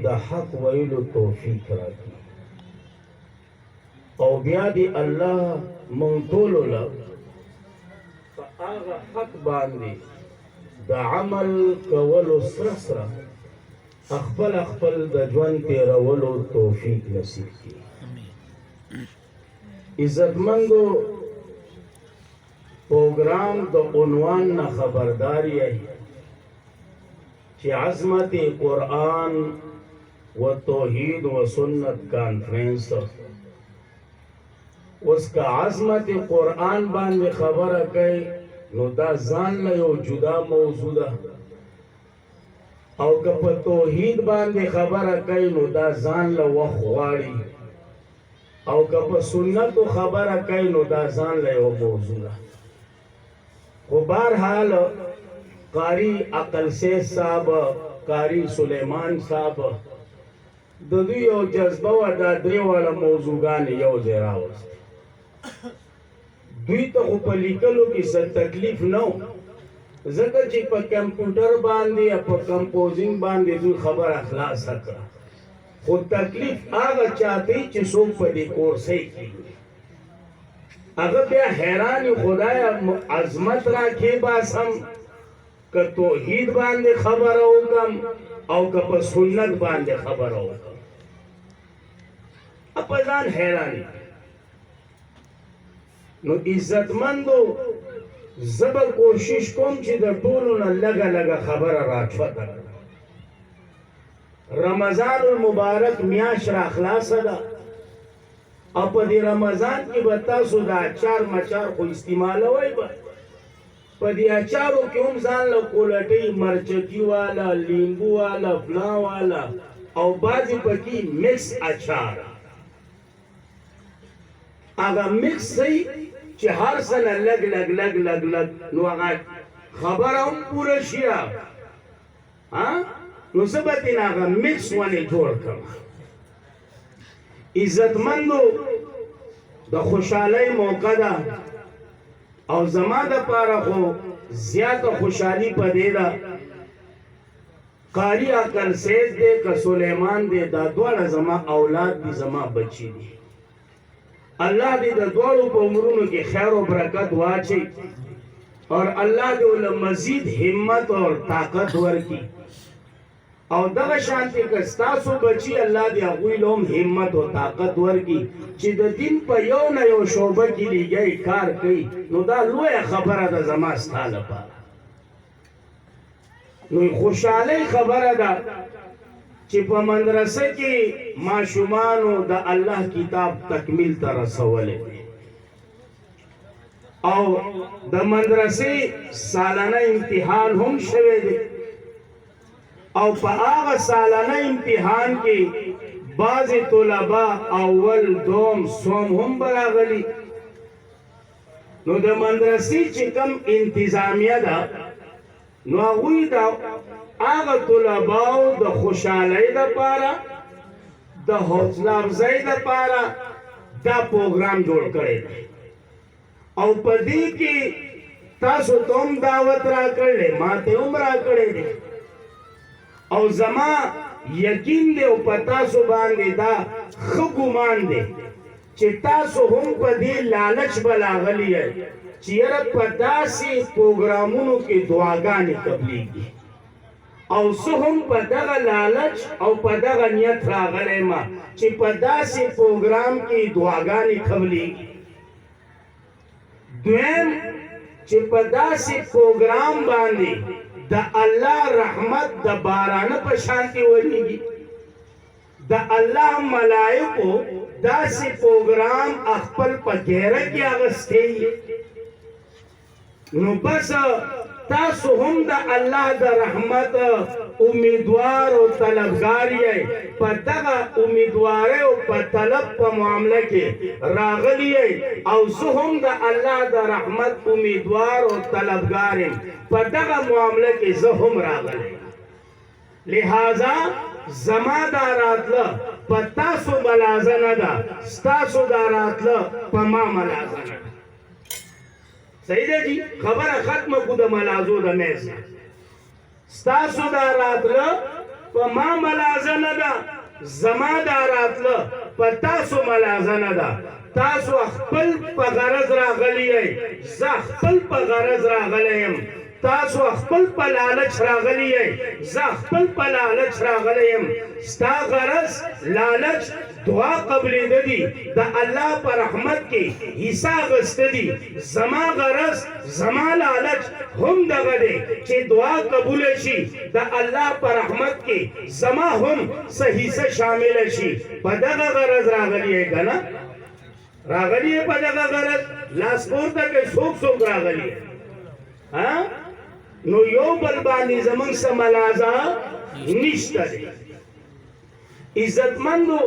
د حق ویلو توفیق راکړي او بیا دې الله مونږ ټولو له په هغه حق باندې د عمل کولو سره سره خپل د ژوند تېرولو توفیق نصیب کړي. عزتمندو پروگرام د عنوان نه خبرداری ہے کہ عظمت قرآن و توحید و سنت کانفرنس اس کا عظمت قرآن باندې خبره کوي نو دا ځان له یو جدا موضوع ده او که په توحید باندې خبره کوي نو دا ځان له وخت غواړي او که په سنتو خبره کوي نو دا ځان له یو موضوع ده. خو بہرحال قاری عقل سے صاحب قاری سلیمان صاحب د دوی یو جذبه و دا درې واړه موضوعګانې یو ځای راوستې. دوی ته خو په لیکلو کې څه تکلیف نه و ځکه چې په کمپیوټر باندې یا په کمپوزینګ باندې دوی خبره خلاصه کړه خو تکلیف هغه چاته چې څوک په دې کورسۍ کېږي اگر بیا حیرانی خدایا عظمت راکې باسم که توحید باندې خبره وکم او که په سنت باندې خبره وکم په ځان حیرانی. نو عزتمندو زبر کوشش کوم چې د ټولو نه لږه خبره راچوته کړم. رمضان المبارک میاشت را خلاصه ده او په دې رمضان کې به تاسو د اچار مچار خو استعمالوئ به په دې اچارو کې هم ځان له کولټۍ مرچکي والا لیمبو والا فلان والا او بعضې پکې مکس اچار هغه مکس صحیح چې هر څه نه لږ نو هغه خبره هم پوره شي نو زه به ترې هغه مکس ونې جوړ کړم. عزتمندو د خوشحالۍ موقع ده او زما دپاره خو زیاته خوشحالي په دې ده قاری عقل سیز دی که سلیمان دی دا دواړه زما اولاد دي زما بچي دي. الله دې د دواړو په عمرونو کې خیر و برکت واچي اور الله دې ول مزید همت اور طاقت ورکړي او دغه شانتي که ستاسو بچي الله دې هغوی له هم همت او طاقت ورکړي چې د دین په یو نه یو شعبه کې لګی کار کوي نو دا لویه خبره ده زما ستا لپاره. نو خوشحالۍ خبره ده چې په مدرسه کې ماشومانو د الله کتاب تکمیل ته رسولی او د مدرسې سالانه امتحان هم شوی دی او په هغه سالانه امتحان کې بعضې طلبا اول دوم سوم هم براغلي. نو د مدرسې چې کم انتظامیه ده نو هغوی د هغه طلباو د خوشحالۍ دپاره د حوصله افزۍ دپاره دا پروګرام جوړ کړی دی او په دې کې تاسو ته هم دعوت راکړلی ما ته هم راکړی دی او زما یقین دی او په تاسو باندې دا ښه ګمان دی چې تاسو هم په دې لالچ به راغلي یئ چې یاره په داسې پروګرامونو کې دعاګانې قبلیږي او زه هم په دغه لالچ او په دغه نیت راغلی یم چې په داسې پروګرام کې دعاګانې قبلیږي. دویم چې په داسې پروګرام باندې د الله رحمت د بارانه په شانتي وریږي د الله ملائکو داسې پروګرام خپل په ګیره کې اغستی نو بس تاسو هم د الله د رحمت امیدوار او طلبګار یې په دغه امیدوارۍ او په طلب په معامله کې راغلی یې او زه هم د الله د رحمت امیدوار او طلبګار یم په دغه معامله کې زه هم راغلی لہذا زما دا راتله په تاسو ملازه نه ده ستاسو دا راتله په ما ملازه نه ده. صحیح ده جی خبره ختمه کو د ملازو د میز ستاسو دا راتله په ما ملازه نه ده زما دا راتله په تاسو ملازه نه ده تاسو خپل په غرض راغلی یئ زه خپل په غرض راغلی یم تاسو خپل په لالچ راغلی یئ زه خپل په لالچ راغلی یم ستا غرض لالچ دعا قبلېده دي د الله په رحمت کې حصه اخیسته دي زما غرض زما لالچ هم دغه دی چې دعا قبوله شي د الله په رحمت کې زما هم څه حصه شامله شي په دغه غرض راغلی یې که نه راغلی یې په دغه غرض لاس پورته کړئ څوک څوک راغلی نو یو بل باندې زمونږ څه ملازه نشته دی عزتمندو